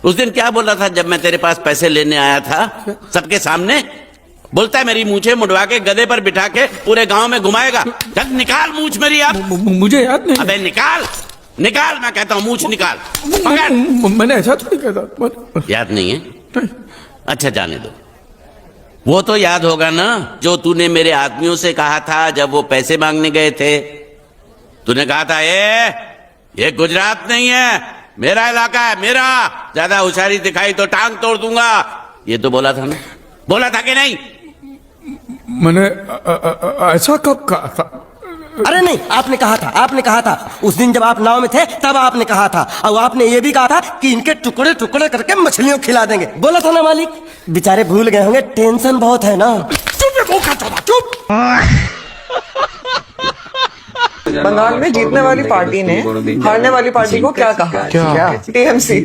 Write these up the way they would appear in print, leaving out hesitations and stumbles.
उस दिन क्या बोला था जब मैं तेरे पास पैसे लेने आया था सबके सामने? बोलता है मेरी मूछें मुड़वा के गधे पर बिठा के पूरे गांव में घुमाएगा। चल निकाल मूछ मेरी अब। मुझे याद नहीं। अबे निकाल निकाल, मैं कहता हूँ मूछ निकाल। मैंने ऐसा थोड़ी कहता। याद नहीं है? अच्छा जाने दो। वो तो याद होगा ना जो तूने मेरे आदमियों से कहा था जब वो पैसे मांगने गए थे। तूने कहा था ये गुजरात नहीं है, मेरा इलाका है, मेरा। ज्यादा होशियारी दिखाई तो टांग तोड़ दूंगा। ये तो बोला था ना? बोला था कि नहीं? मैंने ऐसा कब कहा था? अरे नहीं, आपने कहा था उस दिन जब आप नाव में थे तब आपने कहा था। और आपने ये भी कहा था कि इनके टुकड़े टुकड़े करके मछलियों खिला देंगे। बोला था ना मालिक? बेचारे भूल गए होंगे, टेंशन बहुत है ना। चुप। बंगाल में जीतने वाली पार्टी ने हारने वाली पार्टी को क्या कहा? क्या? टीएमसी।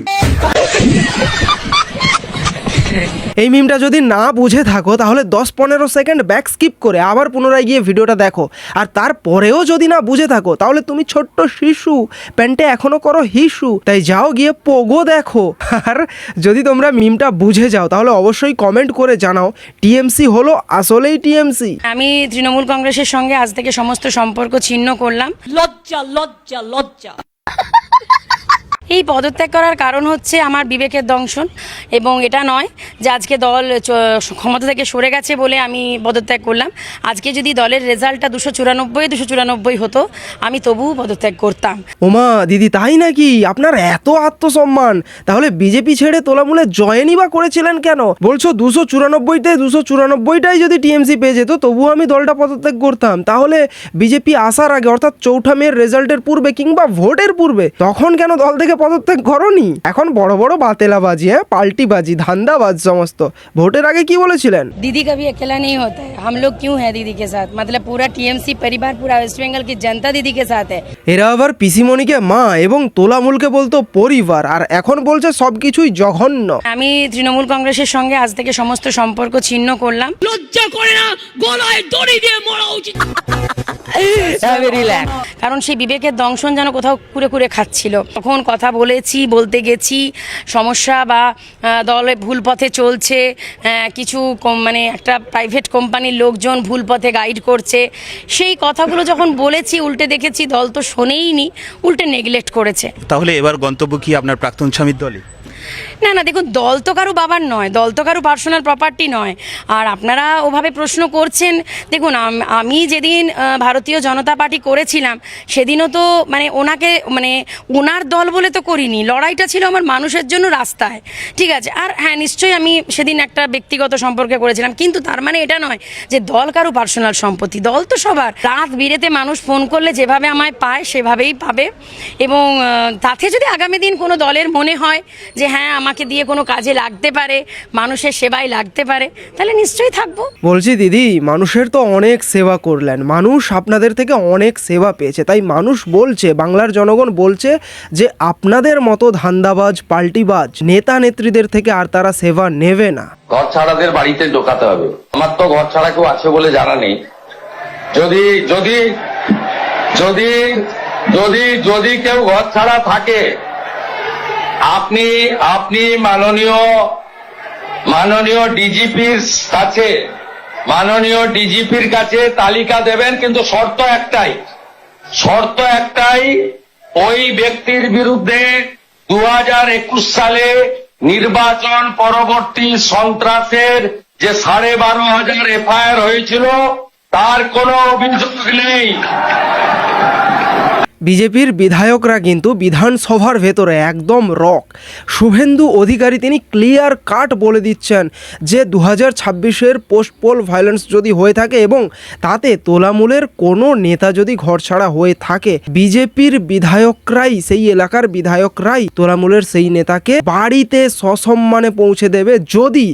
এই মিমটা যদি না বুঝে থাকো তাহলে 10-15 সেকেন্ড ব্যাক স্কিপ করে আবার পুনরায় গিয়ে ভিডিওটা দেখো। আর তারপরেও যদি না বুঝে থাকো তাহলে তুমি ছোট্ট শিশু, প্যান্টে এখনো করো হিসু, তাই যাও গিয়ে পোগো দেখো। আর যদি তোমরা মিমটা বুঝে যাও তাহলে অবশ্যই কমেন্ট করে জানাও টিএমসি হলো আসলেই টিএমসি। আমি তৃণমূল কংগ্রেসের সঙ্গে আজ থেকে সমস্ত সম্পর্ক ছিন্ন করলাম। লজ্জা লজ্জা লজ্জা। এই পদত্যাগ করার কারণ হচ্ছে আমার বিবেকের দংশন, এবং এটা নয় যে আজকে দল ক্ষমতা থেকে সরে গেছে বলে আমি পদত্যাগ করলাম। আজকে যদি দলের রেজাল্টটা 294 হতো আমি তবুও পদত্যাগ করতাম। ওমা দিদি, তাই নাকি? আপনার এত আত্মসম্মান, তাহলে বিজেপি ছেড়ে তোলামূলে জয়েনই বা করেছিলেন কেন? বলছো 294টাই যদি টিএমসি পেয়ে যেত তবুও আমি দলটা পদত্যাগ করতাম। তাহলে বিজেপি আসার আগে অর্থাৎ 4 মের রেজাল্টের পূর্বে কিংবা ভোটের পূর্বে তখন কেন দল থেকে পদত্যাগ করনি? এখন বড় বড় বাতেলাবাজি, পাল্টিবাজি, ধান্দাবাজ সমস্ত। ভোটের আগে কি বলেছিলেন? दीदी कभी अकेला नहीं होता है, हम लोग क्यों है दीदी के साथ, मतलब पूरा टीएमसी परिवार, पूरा वेस्ट बंगाल की जनता दीदी के साथ है। এরা আবার পিসিমণিকে মা এবং তোলামূলকে বলতো পরিবার, আর এখন বলছে সবকিছুই জঘন্য। আমি তৃণমূল কংগ্রেসের সঙ্গে আজ থেকে সমস্ত সম্পর্ক ছিন্ন করলাম। লজ্জা করে না? গলায় দড়ি দিয়ে মরা উচিত। কারণ সেই বিবেকের দংশন যেন কোথাও কুরে কুরে খাচ্ছিল। তখন কথা বলতে গেছি সমস্যা বা দলে ভুল পথে চলছে, কিছু মানে একটা প্রাইভেট কোম্পানির লোকজন ভুল পথে গাইড করছে, সেই কথাগুলো যখন বলেছি উল্টে দেখেছি দল তো শোনেইনি, উল্টে নেগলেক্ট করেছে। তাহলে এবার গন্তব্য কি আপনার প্রাক্তন স্বামীর দলে? না দেখুন, দল তো কারো বাবার নয়, দল তো কারো পার্সোনাল প্রপার্টি নয়। আর আপনারা ওভাবে প্রশ্ন করছেন, দেখুন আমি যেদিন ভারতীয় জনতা পার্টি করেছিলাম সেদিনও তো মানে ওনাকে মানে ওনার দল বলে তো করিনি, লড়াইটা ছিল আমার মানুষের জন্য রাস্তায়, ঠিক আছে। আর হ্যাঁ নিশ্চয়ই আমি সেদিন একটা ব্যক্তিগত সম্পর্কে করেছিলাম, কিন্তু তার মানে এটা নয় যে দল কারো পার্সোনাল সম্পত্তি, দল তো সবার। রাত বিরেতে মানুষ ফোন করলে যেভাবে আমায় পায় সেভাবেই পাবে, এবং তাতে যদি আগামী দিন কোনো দলের মনে হয় যে হ্যাঁ আমাকে দিয়ে কোনো কাজে লাগতে পারে, মানুষের সেবায় লাগতে পারে, তাহলে নিশ্চয়ই থাকবো। বলছি দিদি, মানুষের তো অনেক সেবা করলেন, মানুষ আপনাদের থেকে অনেক সেবা পেয়েছে, তাই মানুষ বলছে, বাংলার জনগণ বলছে যে আপনাদের মতো ধান্দাবাজ পাল্টিবাজ নেতা নেত্রীদের থেকে আর তারা সেবা নেবে না। ঘর ছাড়াদের বাড়িতে ঢোকাতে হবে। আমার তো ঘর ছাড়া কেউ আছে বলে জানা নেই। যদি যদি যদি যদি যদি কেউ ঘর ছাড়া থাকে, আপনি মাননীয় ডিজিপির কাছে তালিকা দেবেন, কিন্তু শর্ত একটাই ওই ব্যক্তির বিরুদ্ধে 2021 সালে নির্বাচন পরবর্তী সন্ত্রাসের যে 12,500 এফআইআর হয়েছিল তার কোনো অভিযোগ নেই। বিজেপির বিধায়করা কিন্তু বিধানসভার ভেতরে একদম রক। শুভেন্দু অধিকারী তিনি ক্লিয়ার কাট বলে দিচ্ছেন যে 2026-এর পোস্ট পোল ভায়োলেন্স যদি হয়ে থাকে এবং তাতে তোলামূলের কোনো নেতা যদি ঘরছাড়া হয়ে থাকে, বিজেপির বিধায়করাই, সেই এলাকার বিধায়করাই তোলামূলের সেই নেতাকে বাড়িতে সসম্মানে পৌঁছে দেবে যদি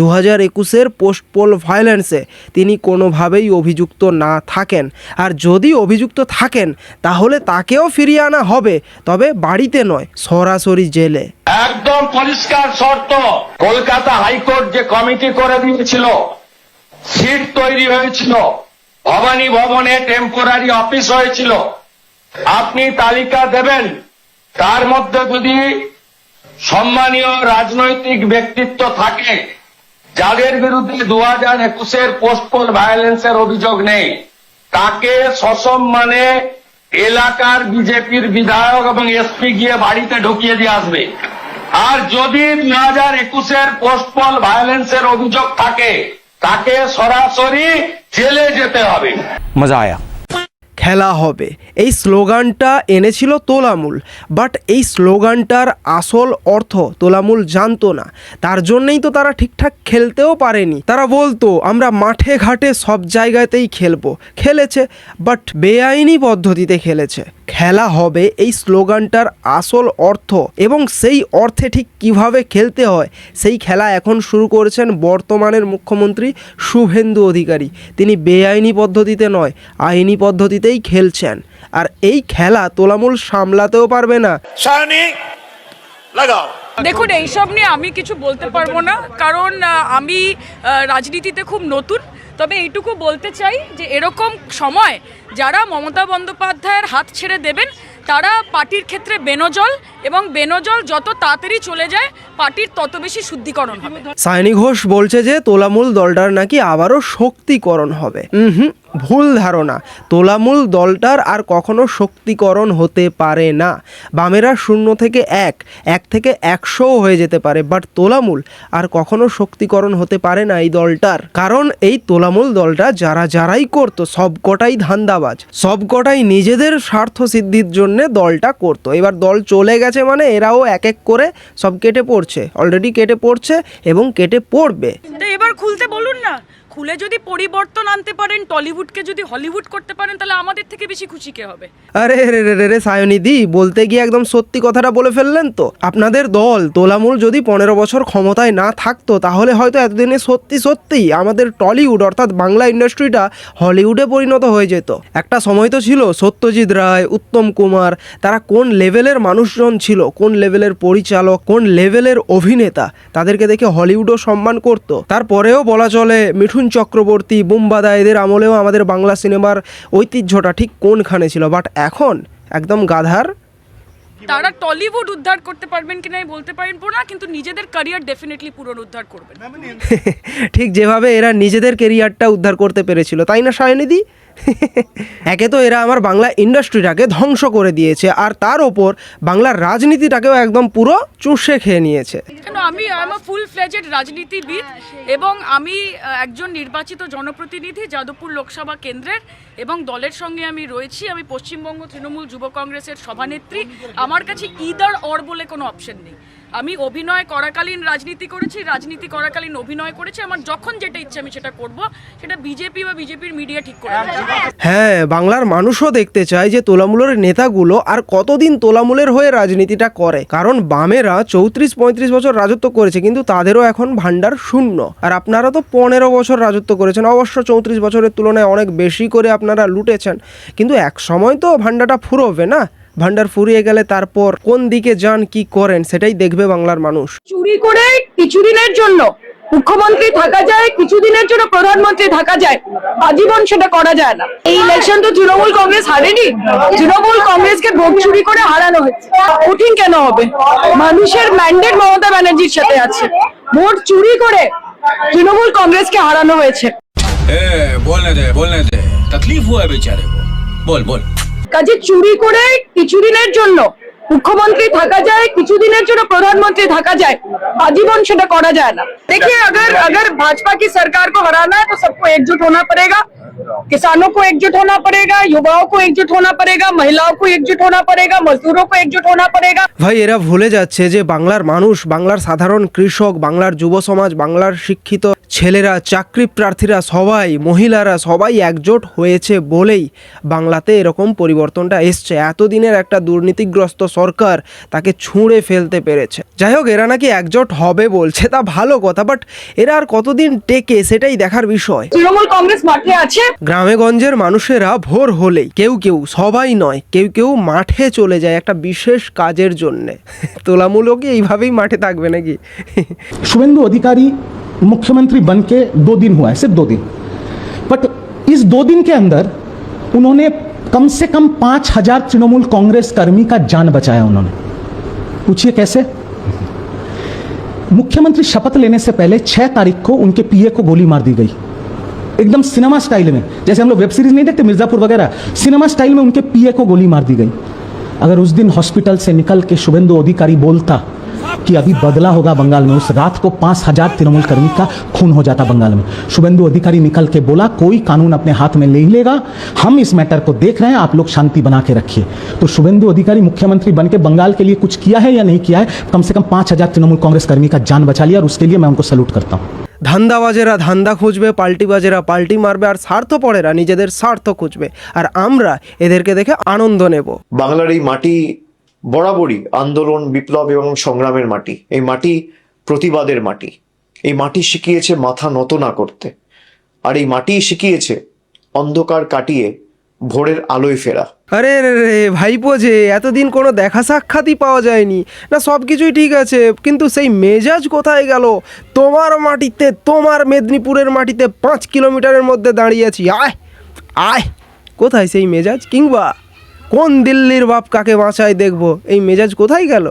2021-এর পোস্ট পোল ভায়োলেন্সে তিনি কোনোভাবেই অভিযুক্ত না থাকেন। আর যদি অভিযুক্ত থাকেন তাহলে তাকেও ফিরিয়ে আনা হবে, তবে বাড়িতে নয়, সরাসরি জেলে। একদম পরিষ্কার শর্ত। কলকাতা হাইকোর্ট যে কমিটি করে দিয়েছিল, সিট তৈরি হয়েছিল, ভবানী ভবনে টেম্পোরারি অফিস হয়েছিল, আপনি তালিকা দেবেন। তার মধ্যে যদি সম্মানীয় রাজনৈতিক ব্যক্তিত্ব থাকে যাদের বিরুদ্ধে 2021-এর পোস্টপোল ভায়োলেন্সের অভিযোগ নেই, তাকে সসম্মানে এলাকার বিজেপির বিধায়ক এবং এসপি গিয়ে বাড়িতে ঢুকিয়ে দিয়ে আসবে। আর যদি 2021-এর পোস্টপোল ভায়োলেন্সের অভিযোগ থাকে, তাকে সরাসরি জেলে যেতে হবে। मजा आया। খেলা হবে এই স্লোগানটা এনেছিল তোলামূল, বাট এই স্লোগানটার আসল অর্থ তোলামূল জানতো না, তার জন্যই তো তারা ঠিকঠাক খেলতেও পারেনি। তারা বলতো আমরা মাঠে ঘাটে সব জায়গাতেই খেলবো, খেলেছে বাট বেআইনি পদ্ধতিতে খেলেছে। খেলা হবে এই স্লোগানটার আসল অর্থ এবং সেই অর্থে ঠিক কিভাবে খেলতে হয় সেই খেলা এখন শুরু করেছেন বর্তমানের মুখ্যমন্ত্রী শুভেন্দু অধিকারী। তিনি বেআইনি পদ্ধতিতে নয়, আইনি পদ্ধতিতেই খেলছেন, আর এই খেলা তোলামূল সামলাতেও পারবে না। দেখুন, এইসব নিয়ে আমি কিছু বলতে পারবো না, কারণ আমি রাজনীতিতে খুব নতুন। তবে এইটুকু বলতে চাই যে এরকম সময় যারা মমতা বন্দ্যোপাধ্যায়ের হাত ছেড়ে দেবেন তারা পার্টির ক্ষেত্রে বেনজল, এবং বেনজল যত তাড়াতাড়ি চলে যায় পার্টির তত বেশি শুদ্ধিকরণ হবে। সায়নী ঘোষ বলছে যে তোলামূল দলটার নাকি আবারও শক্তিকরণ হবে। ভুল ধারণা, তোলামূল দলটার আর কখনো শক্তিকরণ হতে পারে না। বামেরা 0 থেকে 1 থেকে 100 হয়ে যেতে পারে, বাট তোলামূল আর কখনো শক্তিকরণ হতে পারে না এই দলটার। কারণ এই তোলামূল দলটা যারাই করতো সবকটাই ধান্দাবাজ, সবকটাই নিজেদের স্বার্থ সিদ্ধির জন্য দলটা করতো। এবার দল চলে গেছে মানে এরাও এক এক করে সব কেটে পড়ছে, অলরেডি কেটে পড়ছে এবং কেটে পড়বে। তো এবার খুলতে বলুন না, খুলে যদি পরিবর্তন আনতে পারেন, টলিউডকে যদি হলিউড করতে পারেন, তাহলে আমাদের থেকে বেশি খুশি কে হবে? আরে রে রে রে সায়নী দি, বলতে গিয়ে একদম সত্যি কথাটা বলে ফেললেন তো। আপনাদের দল তোলামূল যদি 15 বছর ক্ষমতায় না থাকতো তাহলে হয়তো এতদিনে সত্যিই আমাদের টলিউড অর্থাৎ বাংলা ইন্ডাস্ট্রিটা হলিউডে পরিণত হয়ে যেত। একটা সময় তো ছিল সত্যজিৎ রায়, উত্তম কুমার, তারা কোন লেভেলের মানুষজন ছিল, কোন লেভেলের পরিচালক, কোন লেভেলের অভিনেতা, তাদেরকে দেখে হলিউডও সম্মান করত। তারপরেও বলা চলে মিঠুন চক্রবর্তী, বুম্বাদা, এদের আমলেও আমাদের বাংলা সিনেমার ঐতিহ্যটা ঠিক কোনখানে ছিল। বাট এখন একদম গাধার। তারা টলিউড উদ্ধার করতে পারবেন কিনা বলতে পারবো না, কিন্তু নিজেদের ক্যারিয়ার ডেফিনেটলি পুনরুদ্ধার করবেন। ঠিক যেভাবে এরা নিজেদের কেরিয়ারটা উদ্ধার করতে পেরেছিল, তাই না সায়নিধি? একে তো এরা আমার বাংলা ইন্ডাস্ট্রিটাকে ধ্বংস করে দিয়েছে, আর তার ওপর বাংলার রাজনীতিটাকেও একদম পুরো চুষে খেয়ে নিয়েছে। কেন, আমি ফুল ফ্লেজেড রাজনীতিবিদ এবং আমি একজন নির্বাচিত জনপ্রতিনিধি যাদবপুর লোকসভা কেন্দ্রের, এবং দলের সঙ্গে আমি রয়েছি। আমি পশ্চিমবঙ্গ তৃণমূল যুব কংগ্রেসের সভানেত্রী। আমার কাছে ইদার অর বলে কোনো অপশন নেই। আমি অভিনয় করাকালীন রাজনীতি করেছি, রাজনীতি করাকালীন অভিনয় করেছি। আমার যখন যেটা ইচ্ছে আমি সেটা করব, সেটা বিজেপি বা বিজেপির মিডিয়া ঠিক করে দেবে। হ্যাঁ, বাংলার মানুষও দেখতে চায় যে তোলামূলের নেতাগুলো আর কতদিন তোলামূলের হয়ে রাজনীতিটা করে। কারণ বামেরা 34-35 বছর রাজত্ব করেছে, কিন্তু তাদেরও এখন ভান্ডার শূন্য। আর আপনারা তো 15 বছর রাজত্ব করেছেন, অবশ্য 34 বছরের তুলনায় অনেক বেশি করে আপনারা লুটেছেন, কিন্তু এক সময় তো ভান্ডারটা ফুরোবে না। ভান্ডার ফুরিয়ে গেলে তারপর কোন দিকে যান, কি করেন, সেটাই দেখবে বাংলার মানুষ। চুরি করে কিছুদিনের জন্য মুখ্যমন্ত্রী থাকা যায়, কিছুদিনের জন্য প্রধানমন্ত্রী থাকা যায়, আজীবন সেটা করা যায় না। এই ইলেকশন তো তৃণমূল কংগ্রেস হারেনি, তৃণমূল কংগ্রেসকে ভোট চুরি করে হারানো হয়েছে। কঠিন কেন হবে? মানুষের ম্যান্ডেট মমতা ব্যানার্জির সাথে আছে, ভোট চুরি করে তৃণমূল কংগ্রেসকে হারানো হয়েছে। बोलने दे तकलीफ हुआ है बेचारे को, बोल কাজে চুরি করে কিছুদিনের জন্য मुख्यमंत्री থাকা যায়, কিছুদিনের জন্য প্রধানমন্ত্রী থাকা যায়, आजीवन সেটা করা যায় না। देखिए, अगर भाजपा की सरकार को हराना है तो सबको एकजुट होना पड़ेगा। किसानों को एकजुट होना पड़ेगा, युवाओं को एकजुट होना पड़ेगा, महिलाओं को एकजुट होना पड़ेगा, मजदूरों को एकजुट होना पड़ेगा। ভাই, এরা ভুলে যাচ্ছে যে বাংলার মানুষ, বাংলার সাধারণ কৃষক, বাংলার যুব সমাজ, বাংলার শিক্ষিত ছেলেরা, চাকরি প্রার্থীরা, সবাই, মহিলারা সবাই একজোট হয়েছে বলেই বাংলাতে এরকম পরিবর্তনটা এসছে। এতদিনের একটা দুর্নীতিগ্রস্ত সরকার তাকে ছুঁড়ে ফেলতে পেরেছে। যাই হোক, এরা নাকি একজোট হবে বলছে, তা ভালো কথা, বাট এরা আর কতদিন টেকে সেটাই দেখার বিষয়। তৃণমূল কংগ্রেস মাঠে আছে। গ্রামে গঞ্জের মানুষেরা ভোর হলেই কেউ সবাই নয়, কেউ মাঠে চলে যায় একটা বিশেষ কাজের জন্যে। তোলামূলও কি এইভাবেই মাঠে থাকবে নাকি? शुभेंदु अधिकारी मुख्यमंत्री बन के 2 दिन हुआ है, सिर्फ 2 दिन, बट इस 2 दिन के अंदर उन्होंने कम से कम 5000 तृणमूल कांग्रेस कर्मी का जान बचाया। उन्होंने, पूछिए कैसे? मुख्यमंत्री शपथ लेने से पहले 6 तारीख को उनके पीए को गोली मार दी गई, एकदम सिनेमा स्टाइल में, जैसे हम लोग वेब सीरीज नहीं देखते मिर्जापुर वगैरह, सिनेमा स्टाइल में उनके पीए को गोली मार दी गई। अगर उस दिन हॉस्पिटल से निकल के शुभेंदु अधिकारी बोलता कि अभी बदला होगा बंगाल में, उस रात को 5000 तृणमूल कर्मी का खून हो जाता बंगाल में। शुभेंदु अधिकारी निकल के बोला कोई कानून अपने हाथ में नहीं लेगा, हम इस मैटर को देख रहे हैं, आप लोग शांति बना के रखिए। तो शुभेंदु अधिकारी मुख्यमंत्री बन के बंगाल के लिए कुछ किया है या नहीं किया है, कम से कम 5000 तृणमूल कांग्रेस कर्मी का जान बचा लिया, और उसके लिए मैं उनको सैल्यूट करता हूँ। ধান্দাবাজেরা ধান্দা খুঁজবে, পাল্টিবাজেরা পাল্টি মারবে, আর স্বার্থপরেরা নিজেদের স্বার্থ খুঁজবে, আর আমরা এদেরকে দেখে আনন্দ নেব। বাংলার এই মাটি বরাবরই আন্দোলন, বিপ্লব এবং সংগ্রামের মাটি। এই মাটি প্রতিবাদের মাটি। এই মাটি শিখিয়েছে মাথা নত না করতে, আর এই মাটি শিখিয়েছে অন্ধকার কাটিয়ে ভোরের আলোয় ফেরা। আরে রে রে ভাইপো, যে এতদিন কোনো দেখা সাক্ষাৎই পাওয়া যায়নি না, সব কিছুই ঠিক আছে, কিন্তু সেই মেজাজ কোথায় গেল? তোমার মাটিতে, তোমার মেদিনীপুরের মাটিতে 5 কিলোমিটারের মধ্যে দাঁড়িয়ে আছি, আয় আয়, কোথায় সেই মেজাজ? কিংবা কোন দিল্লির বাপ কাকে বাঁচায় দেখবো, এই মেজাজ কোথায় গেল?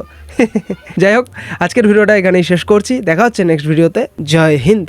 যাই হোক, আজকের ভিডিওটা এখানেই শেষ করছি, দেখা হচ্ছে নেক্সট ভিডিওতে। জয় হিন্দ।